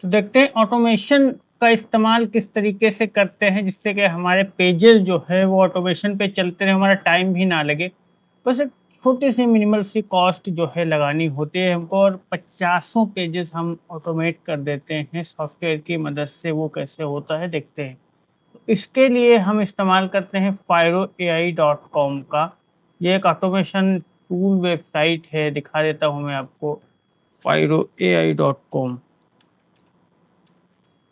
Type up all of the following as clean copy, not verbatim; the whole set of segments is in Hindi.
तो देखते हैं ऑटोमेशन का इस्तेमाल किस तरीके से करते हैं जिससे कि हमारे पेजेस जो है वो ऑटोमेशन पे चलते रहे, हमारा टाइम भी ना लगे। बस एक छोटी सी मिनिमल सी कॉस्ट जो है लगानी होती है हमको और पचासों पेजेस हम ऑटोमेट कर देते हैं सॉफ्टवेयर की मदद से। वो कैसे होता है देखते हैं। तो इसके लिए हम इस्तेमाल करते हैं firoai.com का। ये एक ऑटोमेशन टूल वेबसाइट है, दिखा देता हूँ मैं आपको। firoai.com,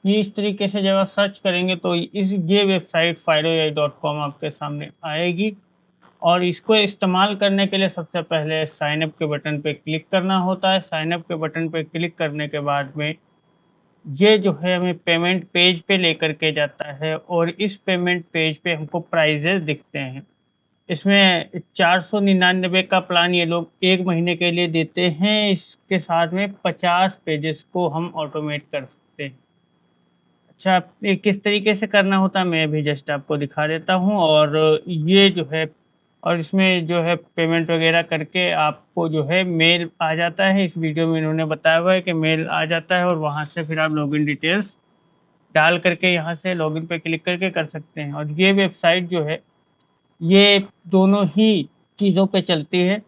ये इस तरीके से जब आप सर्च करेंगे तो इस ये वेबसाइट firoai.com आपके सामने आएगी। और इसको इस्तेमाल करने के लिए सबसे पहले साइन अप के बटन पे क्लिक करना होता है। साइन अप के बटन पे क्लिक करने के बाद में ये जो है हमें पेमेंट पेज पे लेकर के जाता है और इस पेमेंट पेज पे हमको प्राइजेस दिखते हैं। इसमें 499 का प्लान ये लोग 1 महीने के लिए देते हैं। इसके साथ में 50 पेजेस को हम ऑटोमेट कर सकते हैं। अच्छा, ये किस तरीके से करना होता है मैं भी जस्ट आपको दिखा देता हूँ। और ये जो है और इसमें जो है पेमेंट वगैरह करके आपको जो है मेल आ जाता है। इस वीडियो में इन्होंने बताया हुआ है कि मेल आ जाता है और वहाँ से फिर आप लॉगिन डिटेल्स डाल करके यहाँ से लॉगिन पे क्लिक करके कर सकते हैं। और ये वेबसाइट जो है ये दोनों ही चीज़ों पे चलती है।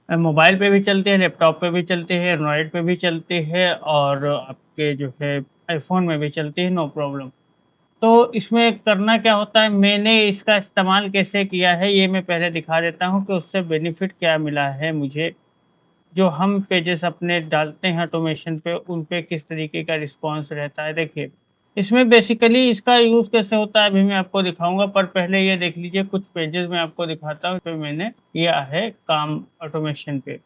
मोबाइल पे भी चलते हैं, लैपटॉप पे भी चलते हैं, एंड्रॉयड पे भी चलते हैं और आपके जो है आईफ़ोन में भी चलती है, नो प्रॉब्लम। तो इसमें करना क्या होता है, मैंने इसका इस्तेमाल कैसे किया है, ये मैं पहले दिखा देता हूँ कि उससे बेनिफिट क्या मिला है मुझे। जो हम पेजेस अपने डालते हैं ऑटोमेशन पे, उन पे किस तरीके का रिस्पॉन्स रहता है। देखिए, इसमें बेसिकली इसका यूज़ कैसे होता है अभी मैं आपको दिखाऊँगा, पर पहले ये देख लीजिए कुछ पेजेस मैं आपको दिखाता हूँ, जो मैंने किया है काम ऑटोमेशन पे।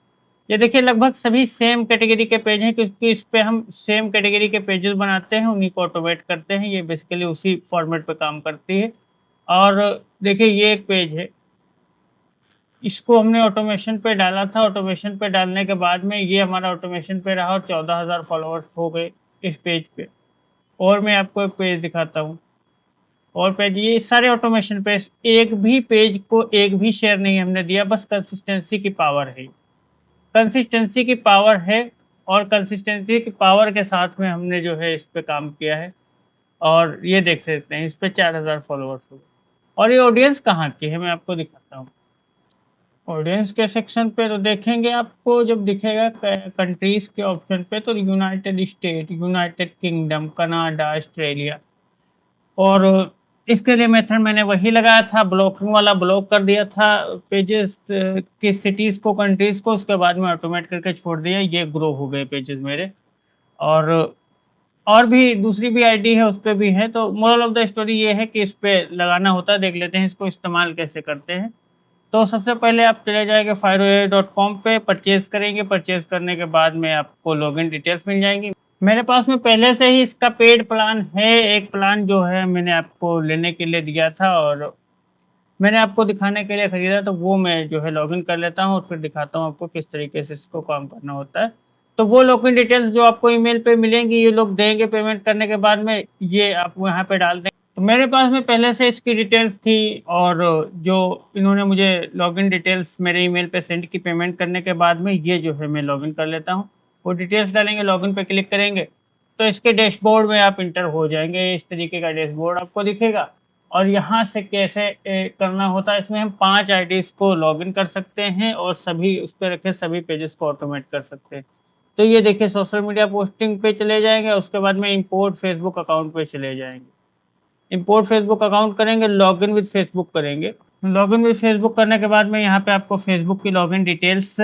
ये देखिए लगभग सभी सेम कैटेगरी के पेज हैं क्योंकि इस पे हम सेम कैटेगरी के पेजेस बनाते हैं, उन्हीं को ऑटोमेट करते हैं। ये बेसिकली उसी फॉर्मेट पे काम करती है। और देखिए ये एक पेज है, इसको हमने ऑटोमेशन पे डाला था। ऑटोमेशन पे डालने के बाद में ये हमारा ऑटोमेशन पे रहा और 14,000 फॉलोअर्स हो गए इस पेज पे। और मैं आपको एक पेज दिखाता हूँ। और पेज ये सारे ऑटोमेशन पे एक भी पेज को एक भी शेयर नहीं हमने दिया, बस कंसिस्टेंसी की पावर है। कंसिस्टेंसी की पावर है और कंसिस्टेंसी की पावर के साथ में हमने जो है इस पे काम किया है। और ये देख सकते हैं इस पे 4,000 फॉलोअर्स हो गए। और ये ऑडियंस कहाँ की है मैं आपको दिखाता हूँ। ऑडियंस के सेक्शन पे तो देखेंगे, आपको जब दिखेगा कंट्रीज के ऑप्शन पे तो United state, United kingdom, Canada, Australia. और इसके लिए मेथड मैंने वही लगाया था, ब्लॉकिंग वाला, ब्लॉक कर दिया था पेजेस की सिटीज़ को, कंट्रीज़ को। उसके बाद में ऑटोमेट करके छोड़ दिया, ये ग्रो हो गए पेजेस मेरे। और और भी दूसरी भी आईडी है, उस पे भी है। तो मोरल ऑफ द स्टोरी ये है कि इस पे लगाना होता है। देख लेते हैं इसको इस्तेमाल कैसे करते हैं। तो सबसे पहले आप चले जाएँगे firoai.com पे, परचेज़ करेंगे। परचेज़ करने के बाद में आपको लॉगिन डिटेल्स मिल जाएँगी। मेरे पास में पहले से ही इसका पेड प्लान है। एक प्लान जो है मैंने आपको लेने के लिए दिया था और मैंने आपको दिखाने के लिए खरीदा, तो वो मैं जो है लॉगिन कर लेता हूँ और फिर दिखाता हूँ आपको किस तरीके से इसको काम करना होता है। तो वो लॉगिन डिटेल्स जो आपको ईमेल पे मिलेंगी, ये लोग देंगे पेमेंट करने के बाद में, ये आप यहाँ पे डाल दें। तो मेरे पास में पहले से इसकी डिटेल्स थी और जो इन्होंने मुझे लॉगिन डिटेल्स मेरे ईमेल पे सेंड की पेमेंट करने के बाद में, ये जो है मैं लॉगिन कर लेता हूँ। वो डिटेल्स डालेंगे, लॉगिन पे क्लिक करेंगे तो इसके डैशबोर्ड में आप इंटर हो जाएँगे। इस तरीके का डैशबोर्ड आपको दिखेगा। और यहाँ से कैसे करना होता है, इसमें हम 5 आईडीज़ को लॉगिन कर सकते हैं और सभी उस पे रखे सभी पेजेस को ऑटोमेट कर सकते हैं। तो ये देखिए सोशल मीडिया पोस्टिंग पे चले जाएँगे, उसके बाद में इंपोर्ट फेसबुक अकाउंट पे चले जाएँगे। इंपोर्ट फेसबुक अकाउंट करेंगे, लॉगिन विद फेसबुक करेंगे। लॉगिन विद फेसबुक करने के बाद में यहाँ पे आपको फेसबुक की लॉगिन डिटेल्स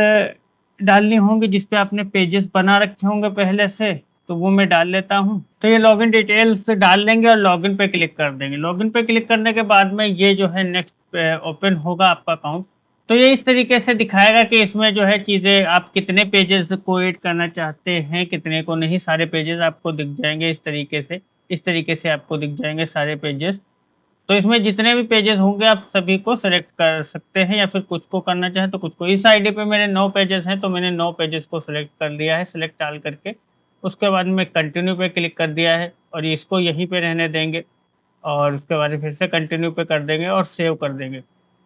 डालनी होंगी, जिस पे आपने पेजेस बना रखे होंगे पहले से, तो वो मैं डाल लेता हूँ। तो ये लॉगिन डिटेल्स डाल लेंगे और लॉगिन पे क्लिक कर देंगे। लॉगिन पे क्लिक करने के बाद में ये जो है नेक्स्ट ओपन होगा आपका अकाउंट। तो ये इस तरीके से दिखाएगा कि इसमें जो है चीज़ें, आप कितने पेजेस को ऐड करना चाहते हैं, कितने को नहीं। सारे पेजेस आपको दिख जाएँगे इस तरीके से। इस तरीके से आपको दिख जाएँगे सारे पेजेस। तो इसमें जितने भी पेजेस होंगे आप सभी को सेलेक्ट कर सकते हैं या फिर कुछ को करना चाहें तो कुछ को। इस आईडी पे मेरे 9 पेजेस हैं, तो मैंने 9 पेजेस को सेलेक्ट कर लिया है, सेलेक्ट डाल करके। उसके बाद में कंटिन्यू पे क्लिक कर दिया है और इसको यहीं पे रहने देंगे और उसके बाद फिर से कंटिन्यू पे कर देंगे और सेव कर देंगे।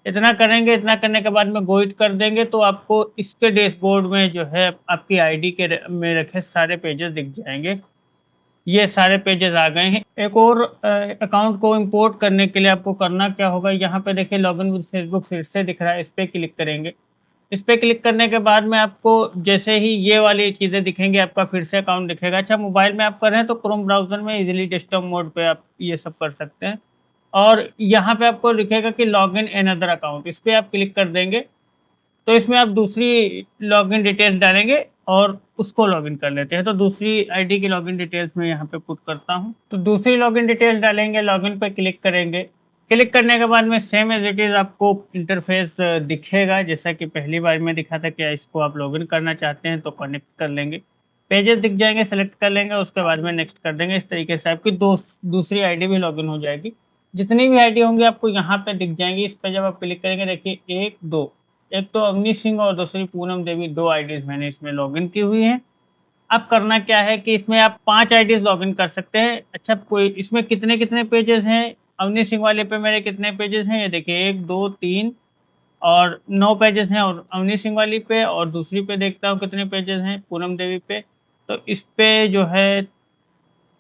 इतना करेंगे, इतना करने के बाद में गो इट कर देंगे तो आपको इसके डैशबोर्ड में जो है आपकी आईडी के में रखे सारे पेजेस दिख जाएँगे। ये सारे पेजेस आ गए हैं। एक और अकाउंट को इंपोर्ट करने के लिए आपको करना क्या होगा, यहाँ पे देखिए लॉगिन विद फेसबुक फिर से दिख रहा है, इस पे क्लिक करेंगे। इस पे क्लिक करने के बाद में आपको जैसे ही ये वाली चीज़ें दिखेंगी, आपका फिर से अकाउंट दिखेगा। अच्छा, मोबाइल में आप कर रहे हैं तो क्रोम ब्राउज़र में इजीली डेस्कटॉप मोड पे आप ये सब कर सकते हैं। और यहाँ पे आपको दिखेगा कि लॉगिन अनदर अकाउंट, इस पे आप क्लिक कर देंगे तो इसमें आप दूसरी लॉगिन डिटेल्स डालेंगे और उसको लॉगिन कर लेते हैं। तो दूसरी आईडी की लॉगिन डिटेल्स मैं यहाँ पे पुट करता हूँ। तो दूसरी लॉगिन डिटेल्स डालेंगे, लॉगिन पे क्लिक करेंगे। क्लिक करने के बाद में सेम एज इट इज़ आपको इंटरफेस दिखेगा जैसा कि पहली बार में दिखा था। क्या इसको आप लॉगिन करना चाहते हैं तो कनेक्ट कर लेंगे, पेजेस दिख जाएंगे, सेलेक्ट कर लेंगे, उसके बाद में नेक्स्ट कर देंगे। इस तरीके से आपकी दूसरी आईडी भी लॉगिन हो जाएगी। जितनी भी आईडी होंगी आपको यहाँ पे दिख जाएंगी। इस पर जब आप क्लिक करेंगे देखिए एक तो अवनीश सिंह और दूसरी पूनम देवी, 2 आईडीज़ मैंने इसमें लॉगिन की हुई हैं। अब करना क्या है कि इसमें आप 5 आईडीज़ लॉगिन कर सकते हैं। अच्छा, कोई इसमें कितने-कितने पेजेज़ हैं, अवनीश सिंह वाले पे मेरे कितने पेजेज़ हैं, ये देखिए 1, 2, 3 और 9 पेजेज़ हैं। और अवनीश सिंह वाली पे और दूसरी पे देखता हूँ कितने पेजेज़ हैं, पूनम देवी पे। तो इस पे जो है,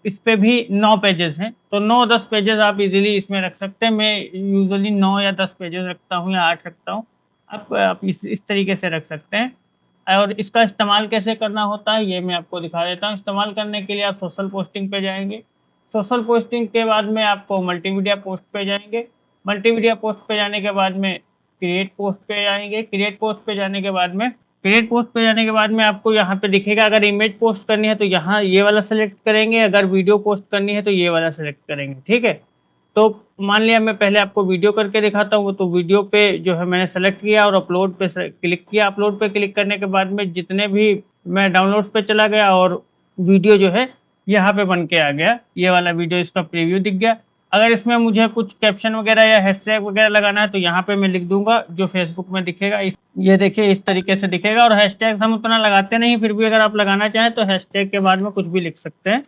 इस पे भी 9 पेजेज़ हैं। तो 9-10 पेजेज़ आप इज़िली इसमें रख सकते हैं। मैं यूजुअली 9 या 10 पेजेज़ रखता हूँ या 8 रखता हूँ। आप इस तरीके से रख सकते हैं। और इसका इस्तेमाल कैसे करना होता है ये मैं आपको दिखा देता हूँ। इस्तेमाल करने के लिए आप सोशल पोस्टिंग पे जाएँगे। सोशल पोस्टिंग के बाद में आपको मल्टीमीडिया पोस्ट पे जाएँगे। मल्टीमीडिया पोस्ट पे जाने के बाद में क्रिएट पोस्ट पे जाएँगे। क्रिएट पोस्ट पे जाने के बाद में आपको यहाँ पे दिखेगा, अगर इमेज पोस्ट करनी है तो यहाँ ये वाला सेलेक्ट करेंगे, अगर वीडियो पोस्ट करनी है तो ये वाला सेलेक्ट करेंगे, ठीक है। तो मान लिया मैं पहले आपको वीडियो करके दिखाता हूँ। तो वीडियो पे जो है मैंने सेलेक्ट किया और अपलोड पे क्लिक किया। अपलोड पे क्लिक करने के बाद में जितने भी मैं डाउनलोड्स पे चला गया और वीडियो जो है यहाँ पे बन के आ गया। ये वाला वीडियो, इसका प्रीव्यू दिख गया। अगर इसमें मुझे कुछ कैप्शन वगैरह या हैशटैग वगैरह लगाना है तो यहाँ पे मैं लिख दूंगा, जो फेसबुक में दिखेगा। ये देखिए इस तरीके से दिखेगा। और हैशटैग हम उतना लगाते नहीं, फिर भी अगर आप लगाना चाहें तो हैशटैग के बाद में कुछ भी लिख सकते हैं।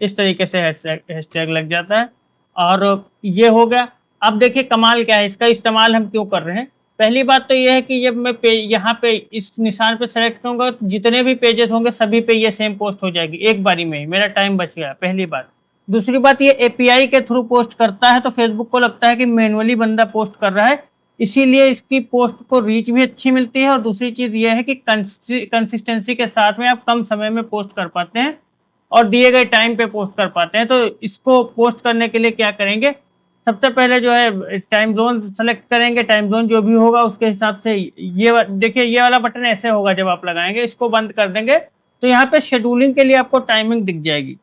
इस तरीके से हैशटैग लग जाता है। और ये हो गया। अब देखिए कमाल क्या है, इसका इस्तेमाल हम क्यों कर रहे हैं। पहली बात तो ये है कि जब मैं यहाँ पे इस निशान पे सेलेक्ट करूंगा तो जितने भी पेजेस होंगे सभी पे ये सेम पोस्ट हो जाएगी एक बारी में ही, मेरा टाइम बच गया, पहली बात। दूसरी बात, ये एपीआई के थ्रू पोस्ट करता है तो फेसबुक को लगता है कि मैनुअली बंदा पोस्ट कर रहा है, इसीलिए इसकी पोस्ट को रीच भी अच्छी मिलती है। और दूसरी चीज ये है कि कंसिस्टेंसी के साथ में आप कम समय में पोस्ट कर पाते हैं और दिए गए टाइम पे पोस्ट कर पाते हैं। तो इसको पोस्ट करने के लिए क्या करेंगे, सबसे पहले जो है टाइम जोन सेलेक्ट करेंगे। टाइम जोन जो भी होगा उसके हिसाब से ये देखिए ये वाला बटन ऐसे होगा जब आप लगाएंगे, इसको बंद कर देंगे तो यहाँ पे शेड्यूलिंग के लिए आपको टाइमिंग दिख जाएगी।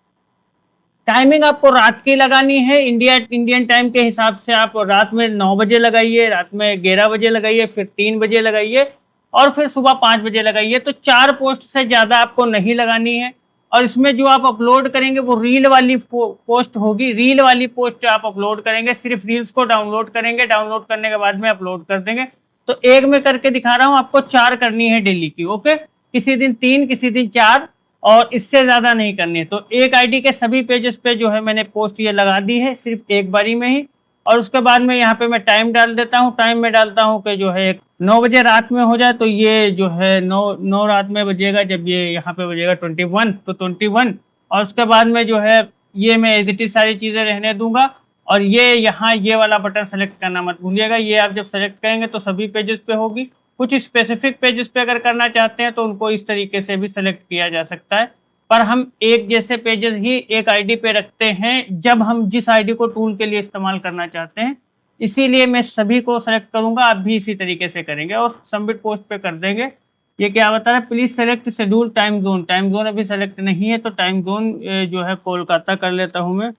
टाइमिंग आपको रात की लगानी है, इंडियन टाइम के हिसाब से। आप रात में 9 बजे लगाइए, रात में 11 बजे लगाइए, फिर 3 बजे लगाइए और फिर सुबह 5 बजे लगाइए। तो 4 पोस्ट से ज्यादा आपको नहीं लगानी है। और इसमें जो आप अपलोड करेंगे वो रील वाली पोस्ट होगी। रील वाली पोस्ट आप अपलोड करेंगे, सिर्फ रील्स को डाउनलोड करेंगे, डाउनलोड करने के बाद में अपलोड कर देंगे। तो एक में करके दिखा रहा हूँ, आपको 4 करनी है डेली की, ओके। किसी दिन 3, किसी दिन 4 और इससे ज्यादा नहीं करनी है। तो एक आईडी के सभी पेजेस पे जो है मैंने पोस्ट ये लगा दी है सिर्फ एक बारी में ही। और उसके बाद में यहाँ पे मैं टाइम डाल देता हूँ। टाइम में डालता हूँ कि जो है 9 बजे रात में हो जाए। तो ये जो है 9 रात में बजेगा, जब ये यहाँ पे बजेगा 21, तो 21। और उसके बाद में जो है ये मैं एडिट सारी चीजें रहने दूंगा। और ये यहाँ ये वाला बटन सेलेक्ट करना मत भूलिएगा। ये आप जब सेलेक्ट करेंगे तो सभी पेजेस पे होगी। कुछ स्पेसिफिक पेजेस पे अगर करना चाहते हैं तो उनको इस तरीके से भी सेलेक्ट किया जा सकता है। पर हम एक जैसे पेजेस ही एक आईडी पे रखते हैं जब हम जिस आईडी को टूल के लिए इस्तेमाल करना चाहते हैं, इसीलिए मैं सभी को सेलेक्ट करूंगा। आप भी इसी तरीके से करेंगे और सबमिट पोस्ट पे कर देंगे। ये क्या बता रहा है, please select schedule time zone. Time zone अभी सेलेक्ट नहीं है तो टाइम जोन जो है कोलकाता कर लेता हूं मैं।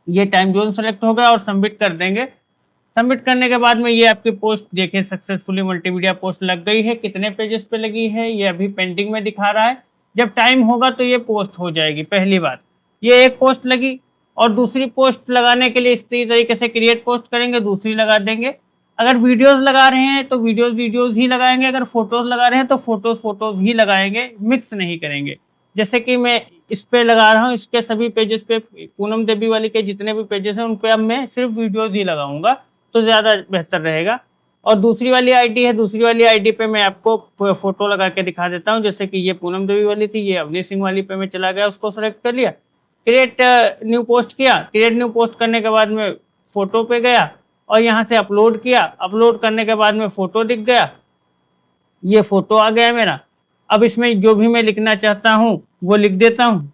ये टाइम जोन सेलेक्ट होगा और सबमिट कर देंगे। सबमिट करने के बाद में ये आपकी पोस्ट देखिए सक्सेसफुली मल्टीमीडिया पोस्ट लग गई है। कितने पेजेस पे लगी है ये अभी पेंडिंग में दिखा रहा है। जब टाइम होगा तो ये पोस्ट हो जाएगी। पहली बात, ये एक पोस्ट लगी। और दूसरी पोस्ट लगाने के लिए इसी तरीके से क्रिएट पोस्ट करेंगे, दूसरी लगा देंगे। अगर वीडियोस लगा रहे हैं तो वीडियोस ही लगाएंगे। अगर फोटोज लगा रहे हैं तो फोटोज ही लगाएंगे, मिक्स नहीं करेंगे। जैसे कि मैं इस पे लगा रहा हूँ, इसके सभी पेजेस पे पूनम देवी वाली के जितने भी पेजेस हैं उन पे अब मैं सिर्फ वीडियोस ही लगाऊंगा तो ज्यादा बेहतर रहेगा। और दूसरी वाली आईडी है, दूसरी वाली आईडी पे मैं आपको फोटो लगा के दिखा देता हूँ। जैसे कि ये पूनम देवी वाली थी, ये अवनीश सिंह वाली पे मैं चला गया, उसको सेलेक्ट कर लिया। क्रिएट न्यू पोस्ट किया, क्रिएट न्यू पोस्ट करने के बाद में फोटो पे गया और यहाँ से अपलोड किया, अपलोड करने के बाद में फोटो दिख गया, ये फोटो आ गया मेरा। अब इसमें जो भी मैं लिखना चाहता हूँ वो लिख देता हूँ।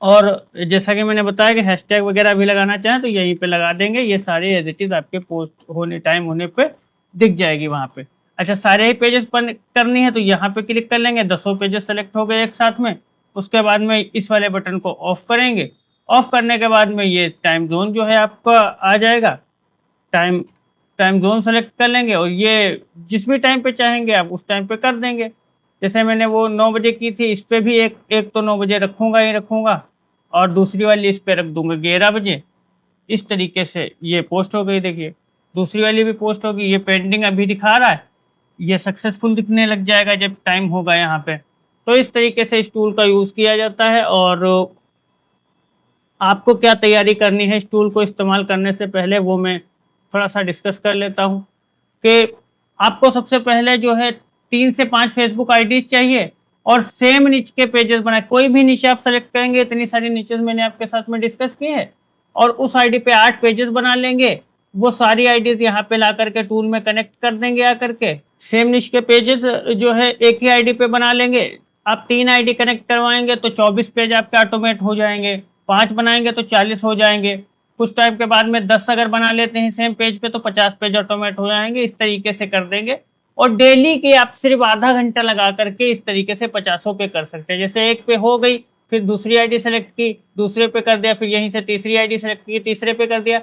और जैसा कि मैंने बताया कि हैशटैग वगैरह भी लगाना चाहें तो यहीं पे लगा देंगे, ये सारे एज इट इज आपके पोस्ट होने टाइम होने पे दिख जाएगी वहाँ पे। अच्छा, सारे ही पेजेस पर करनी है तो यहाँ पे क्लिक कर लेंगे, 10 पेजेस सेलेक्ट हो गए एक साथ में। उसके बाद में इस वाले बटन को ऑफ करेंगे, ऑफ करने के बाद में ये टाइम जोन जो है आपका आ जाएगा। टाइम टाइम जोन सेलेक्ट कर लेंगे और ये जिस भी टाइम पे चाहेंगे आप उस टाइम पे कर देंगे। जैसे मैंने वो 9 बजे की थी, इस पे भी एक एक तो 9 बजे रखूँगा ही रखूँगा और दूसरी वाली इस पे रख दूँगा 11 बजे। इस तरीके से ये पोस्ट हो गई, देखिए दूसरी वाली भी पोस्ट होगी। ये पेंडिंग अभी दिखा रहा है, ये सक्सेसफुल दिखने लग जाएगा जब टाइम होगा यहाँ पे। तो इस तरीके से इस टूल का यूज़ किया जाता है। और आपको क्या तैयारी करनी है इस टूल को इस्तेमाल करने से पहले वो मैं थोड़ा सा डिस्कस कर लेता हूँ कि आपको सबसे पहले जो है 3 से 5 फेसबुक आईडीज चाहिए और सेम निच के पेजेस बनाए। कोई भी नीचे आप सेलेक्ट करेंगे, इतनी सारी नीचेस मैंने आपके साथ में डिस्कस की है, और उस आईडी पे 8 पेजेस बना लेंगे। वो सारी आईडीज यहाँ पे ला करके टूल में कनेक्ट कर देंगे आकर के। सेम निच के पेजेस जो है एक ही आईडी पे बना लेंगे। आप 3 आईडी कनेक्ट करवाएंगे तो 24 पेज आपके ऑटोमेट हो जाएंगे, 5 बनाएंगे तो 40 हो जाएंगे। कुछ टाइम के बाद में 10 अगर बना लेते हैं सेम पेज पे तो 50 पेज ऑटोमेट हो जाएंगे। इस तरीके से कर देंगे और डेली की आप सिर्फ आधा घंटा लगा करके इस तरीके से 50 पे कर सकते हैं। जैसे एक पे हो गई, फिर दूसरी आईडी सेलेक्ट की, दूसरे पे कर दिया, फिर यहीं से तीसरी आईडी सेलेक्ट की, तीसरे पे कर दिया।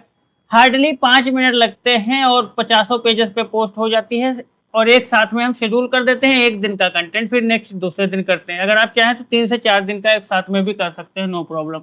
हार्डली 5 मिनट लगते हैं और 50 पेजेस पे पोस्ट हो जाती है। और एक साथ में हम शेड्यूल कर देते हैं एक दिन का कंटेंट, फिर नेक्स्ट दूसरे दिन करते हैं। अगर आप चाहें तो 3 से 4 दिन का एक साथ में भी कर सकते हैं, नो प्रॉब्लम।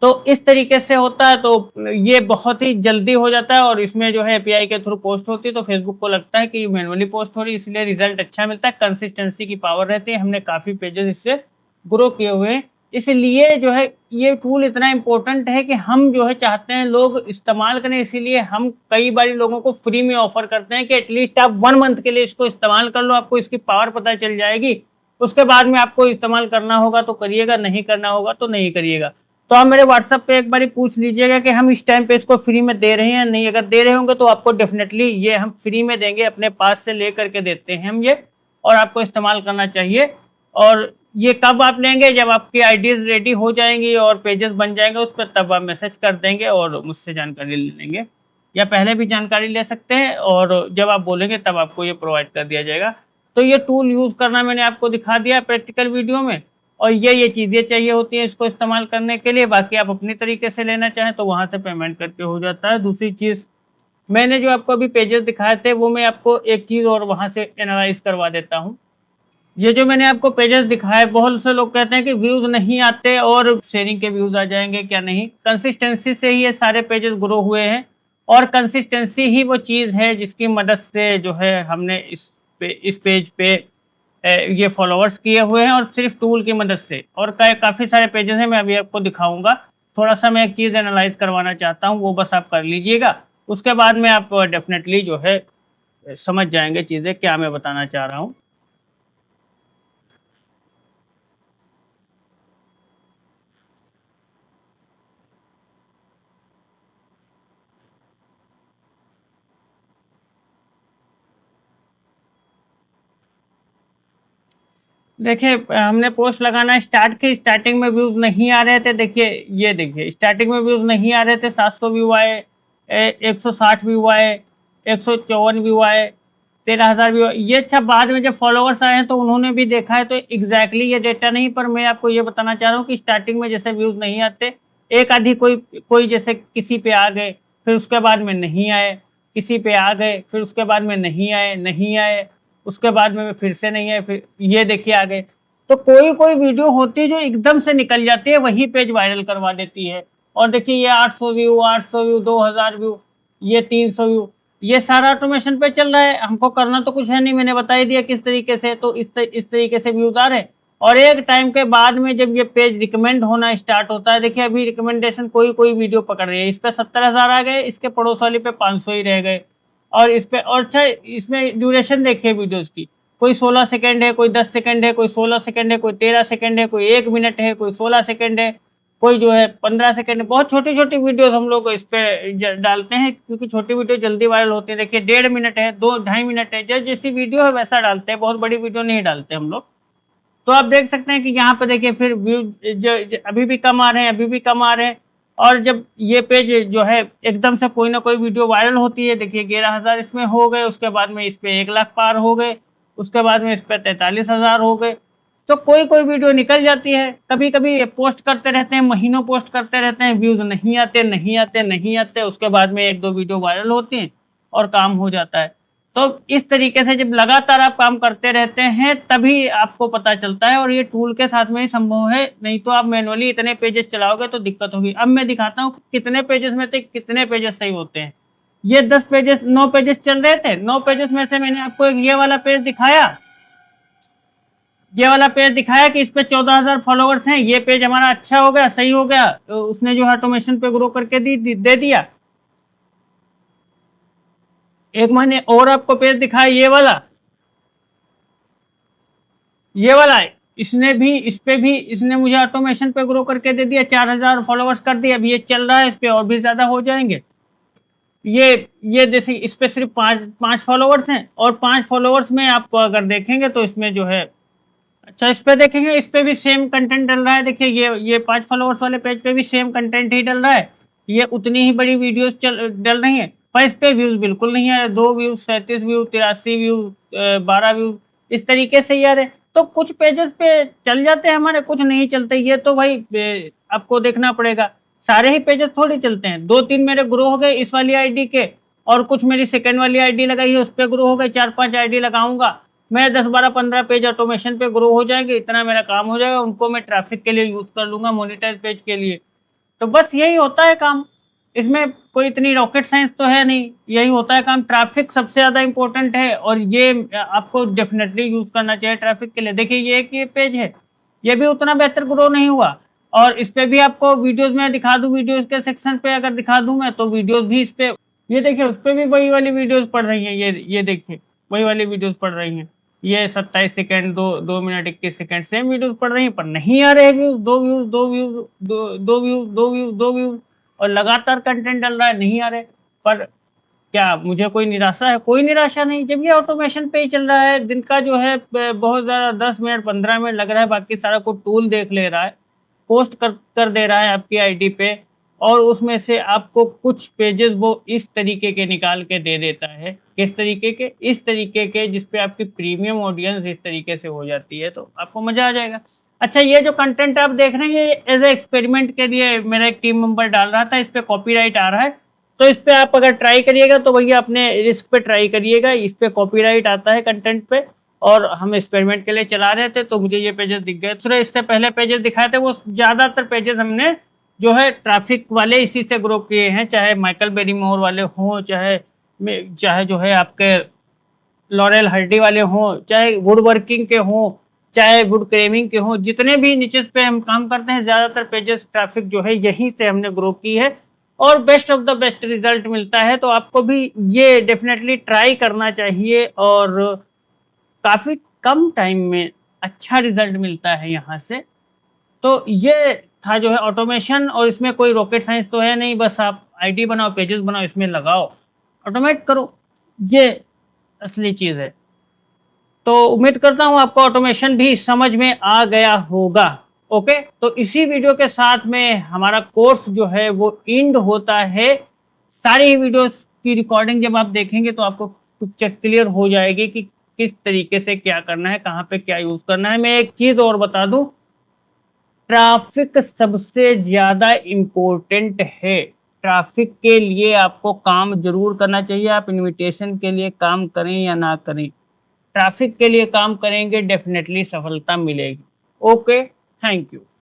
तो इस तरीके से होता है, तो ये बहुत ही जल्दी हो जाता है। और इसमें जो है एपीआई के थ्रू पोस्ट होती है तो फेसबुक को लगता है कि मैनुअली पोस्ट हो रही है, इसलिए रिजल्ट अच्छा मिलता है। कंसिस्टेंसी की पावर रहती है, हमने काफ़ी पेजेस इससे ग्रो किए हुए हैं। इसलिए जो है ये टूल इतना इम्पोर्टेंट है कि हम जो है चाहते हैं लोग इस्तेमाल करें, इसीलिए हम कई बार लोगों को फ्री में ऑफर करते हैं कि एटलीस्ट आप 1 मंथ के लिए इसको इस्तेमाल कर लो, आपको इसकी पावर पता चल जाएगी। उसके बाद में आपको इस्तेमाल करना होगा तो करिएगा, नहीं करना होगा तो नहीं करिएगा। तो आप मेरे व्हाट्सएप पे एक बार पूछ लीजिएगा कि हम इस टाइम पे इसको फ्री में दे रहे हैं या नहीं। अगर दे रहे होंगे तो आपको डेफिनेटली ये हम फ्री में देंगे, अपने पास से ले करके देते हैं हम ये, और आपको इस्तेमाल करना चाहिए। और ये कब आप लेंगे, जब आपकी आईडीज रेडी हो जाएंगी और पेजेस बन जाएंगे उस पर, तब आप मैसेज कर देंगे और मुझसे जानकारी ले लेंगे, या पहले भी जानकारी ले सकते हैं और जब आप बोलेंगे तब आपको ये प्रोवाइड कर दिया जाएगा। तो ये टूल यूज़ करना मैंने आपको दिखा दिया प्रैक्टिकल वीडियो में, और ये चीज़ें चाहिए होती हैं इसको इस्तेमाल करने के लिए। बाकी आप अपनी तरीके से लेना चाहें तो वहाँ से पेमेंट करके हो जाता है। दूसरी चीज़, मैंने जो आपको अभी पेजेस दिखाए थे वो मैं आपको एक चीज़ और वहाँ से एनालाइज करवा देता हूँ। ये जो मैंने आपको पेजेस दिखाए, बहुत से लोग कहते हैं कि व्यूज़ नहीं आते और शेयरिंग के व्यूज़ आ जाएंगे, क्या नहीं। कंसिस्टेंसी से ही ये सारे पेजेस ग्रो हुए हैं, और कंसिस्टेंसी ही वो चीज़ है जिसकी मदद से जो है हमने इस पेज पे ये फॉलोअर्स किए हुए हैं, और सिर्फ टूल की मदद से। और काफ़ी सारे पेजेस हैं, मैं अभी आपको दिखाऊंगा। थोड़ा सा मैं एक चीज़ एनालाइज करवाना चाहता हूँ, वो बस आप कर लीजिएगा। उसके बाद में आप डेफिनेटली जो है समझ जाएंगे चीज़ें क्या मैं बताना चाह रहा हूँ। देखिए, हमने पोस्ट लगाना स्टार्ट की, स्टार्टिंग में व्यूज़ नहीं आ रहे थे। देखिए, ये देखिए स्टार्टिंग में व्यूज़ नहीं आ रहे थे, 700 व्यू आए, 160 व्यू आए, 154 व्यू आए, 13,000 व्यू आए। ये अच्छा, बाद में जब फॉलोवर्स आए हैं तो उन्होंने भी देखा है, तो एग्जैक्टली ये डेटा नहीं, पर मैं आपको ये बताना चाह रहा हूँ कि स्टार्टिंग में जैसे व्यूज़ नहीं आते, एक आधी कोई कोई जैसे किसी पे आ गए, फिर उसके बाद में नहीं आए, किसी पे आ गए, फिर उसके बाद में नहीं आए, नहीं आए, उसके बाद में फिर से नहीं है, फिर ये देखिए आ गए। तो कोई कोई वीडियो होती है जो एकदम से निकल जाती है, वही पेज वायरल करवा देती है। और देखिए ये 800 व्यू, 800 व्यू, 2000 व्यू, ये 300 व्यू, ये सारा ऑटोमेशन पे चल रहा है। हमको करना तो कुछ है नहीं, मैंने बता ही दिया किस तरीके से। तो इस तरीके से व्यूज आ रहे हैं। और एक टाइम के बाद में जब ये पेज रिकमेंड होना स्टार्ट होता है, देखिए अभी रिकमेंडेशन कोई कोई वीडियो पकड़ रही है, इस पे 70,000 आ गए, इसके पड़ोस वाली पे 500 ही रह गए। और इस पे, और अच्छा इसमें ड्यूरेशन देखिए वीडियोस की, कोई 16 सेकंड है, कोई 10 सेकंड है, कोई 16 सेकंड है, कोई 13 सेकंड है, कोई 1 मिनट है, कोई 16 सेकंड है, कोई जो है 15 सेकंड है। बहुत छोटी-छोटी वीडियोस हम लोग इस पे डालते हैं क्योंकि छोटी वीडियो जल्दी वायरल होती है। देखिए 1.5 मिनट है, 2 ढाई मिनट है, जैसी वीडियो है वैसा डालते हैं, बहुत बड़ी वीडियो नहीं डालते हम लोग। तो आप देख सकते हैं कि यहाँ पे देखिए फिर व्यूज अभी भी कम आ रहे हैं, अभी भी कम आ रहे हैं। और जब ये पेज जो है एकदम से कोई ना कोई वीडियो वायरल होती है, देखिए 11,000 इसमें हो गए, उसके बाद में इस पे 1 लाख पार हो गए, उसके बाद में इस पे 43,000 हो गए। तो कोई कोई वीडियो निकल जाती है, कभी कभी पोस्ट करते रहते हैं, महीनों पोस्ट करते रहते हैं, व्यूज नहीं आते नहीं आते नहीं आते, उसके बाद में 1-2 वीडियो वायरल होती हैं और काम हो जाता है। तो इस तरीके से जब लगातार आप काम करते रहते हैं तभी आपको पता चलता है, और ये टूल के साथ में ही संभव है, नहीं तो आप मैनुअली इतने पेजेस चलाओगे तो दिक्कत होगी। अब मैं दिखाता हूँ कितने पेजेस में से कितने पेजेस सही होते हैं। ये 10 पेजेस 9 पेजेस चल रहे थे, 9 पेजेस में से मैंने आपको एक ये वाला पेज दिखाया, ये वाला पेज दिखाया कि इस पे 14,000 फॉलोवर्स हैं, ये पेज हमारा अच्छा हो गया, सही हो गया, तो उसने जो ऑटोमेशन पे ग्रो करके दे दिया। एक मैंने और आपको पेज दिखाया ये वाला इसने भी, इस पे भी इसने मुझे ऑटोमेशन पे ग्रो करके दे दिया, 4,000 फॉलोवर्स कर दिया। अब ये चल रहा है, इस पे और भी ज्यादा हो जाएंगे। ये जैसे इस पे सिर्फ 5 फॉलोवर्स हैं, और 5 फॉलोवर्स में आपको अगर देखेंगे तो इसमें जो है, अच्छा इस पे देखेंगे, इस पे भी सेम कंटेंट डल रहा है। देखिए ये 5 फॉलोवर्स वाले पेज पे भी सेम कंटेंट ही डल रहा है, ये उतनी ही बड़ी वीडियोस डल रही हैं, पर इस पे व्यूज बिल्कुल नहीं आ रहे। 2 व्यूज, 37 व्यूज, 83 व्यूज, 12 व्यूज, इस तरीके से यार है। तो कुछ पेजेस पे चल जाते हैं हमारे, कुछ नहीं चलते। ये तो भाई आपको देखना पड़ेगा, सारे ही पेजेस थोड़ी चलते हैं। 2-3 मेरे ग्रो हो गए इस वाली आईडी के, और कुछ मेरी सेकंड वाली आईडी लगाई है उस पर ग्रो हो गए। 4-5 आईडी लगाऊंगा मैं, 10-12-15 पेज ऑटोमेशन पे ग्रो हो जाएंगे, इतना मेरा काम हो जाएगा। उनको मैं ट्रैफिक के लिए यूज कर लूंगा, मोनेटाइज पेज के लिए। तो बस यही होता है काम, इसमें कोई इतनी रॉकेट साइंस तो है नहीं, यही होता है काम। ट्रैफिक सबसे ज्यादा इंपॉर्टेंट है, और ये आपको डेफिनेटली यूज करना चाहिए ट्रैफिक के लिए। देखिए ये पेज है, ये भी उतना बेहतर ग्रो नहीं हुआ, और इस पे भी आपको वीडियोस में दिखा दूं, वीडियोस के सेक्शन पे अगर दिखा दूं मैं, तो वीडियोस भी इस पे, ये देखिए उस पे भी वही वाली वीडियोस पड़ रही हैं। ये देखिए वही वाली वीडियोस पड़ रही हैं, ये 27 second, 2 minute 21 second, same videos पड़ रही हैं, पर नहीं आ रहे views. 2 views 2 views 2 views 2 views 2 views, और लगातार कंटेंट डल रहा है, नहीं आ रहे। पर क्या मुझे कोई निराशा है? कोई निराशा नहीं, जब ये ऑटोमेशन पे ही चल रहा है। दिन का जो है बहुत ज़्यादा 10 मिनट 15 मिनट लग रहा है, बाकी सारा कुछ टूल देख ले रहा है, पोस्ट कर दे रहा है आपकी आईडी पे, और उसमें से आपको कुछ पेजेस वो इस तरीके के निकाल के दे देता है। किस तरीके के? इस तरीके के, जिसपे आपकी प्रीमियम ऑडियंस इस तरीके से हो जाती है, तो आपको मजा आ जाएगा। अच्छा, ये जो कंटेंट आप देख रहे हैं, ये एज ए एक्सपेरिमेंट के लिए मेरा एक टीम मेंबर डाल रहा था, इस पे कॉपीराइट आ रहा है, तो इस पे आप अगर ट्राई करिएगा तो भैया अपने रिस्क पे ट्राई करिएगा। इस पे कॉपीराइट आता है कंटेंट पे, और हम एक्सपेरिमेंट के लिए चला रहे थे, तो मुझे ये पेजेस दिख गए। दूसरे इससे पहले पेजेस दिखाए थे, वो ज्यादातर पेजेस हमने जो है ट्रैफिक वाले इसी से ग्रो किए हैं, चाहे माइकल बेरीमोर वाले हों, चाहे जो है आपके लॉरेल हर्डी वाले हों, चाहे वुड वर्किंग के हों, चाहे वुड क्रेविंग के हों, जितने भी नीचेस पे हम काम करते हैं, ज्यादातर पेजेस ट्रैफिक जो है यहीं से हमने ग्रो की है, और best of the best result मिलता है। तो आपको भी ये डेफिनेटली ट्राई करना चाहिए, और काफी कम टाइम में अच्छा रिजल्ट मिलता है यहाँ से। तो ये था जो है ऑटोमेशन, और इसमें कोई रॉकेट साइंस तो है नहीं, बस आप आईडी बनाओ, पेजेस बनाओ, इसमें लगाओ, ऑटोमेट करो, ये असली चीज है। तो उम्मीद करता हूं आपको ऑटोमेशन भी समझ में आ गया होगा। ओके, तो इसी वीडियो के साथ में हमारा कोर्स जो है वो एंड होता है। सारी ही वीडियोस की रिकॉर्डिंग जब आप देखेंगे तो आपको पिक्चर क्लियर हो जाएगी कि किस तरीके से क्या करना है, कहाँ पे क्या यूज करना है। मैं एक चीज और बता दूं, ट्रैफिक सबसे ज्यादा इंपॉर्टेंट है। ट्रैफिक के लिए आपको काम जरूर करना चाहिए, आप इनविटेशन के लिए काम करें या ना करें, ट्रैफिक के लिए काम करेंगे, डेफिनेटली सफलता मिलेगी। Okay, thank you.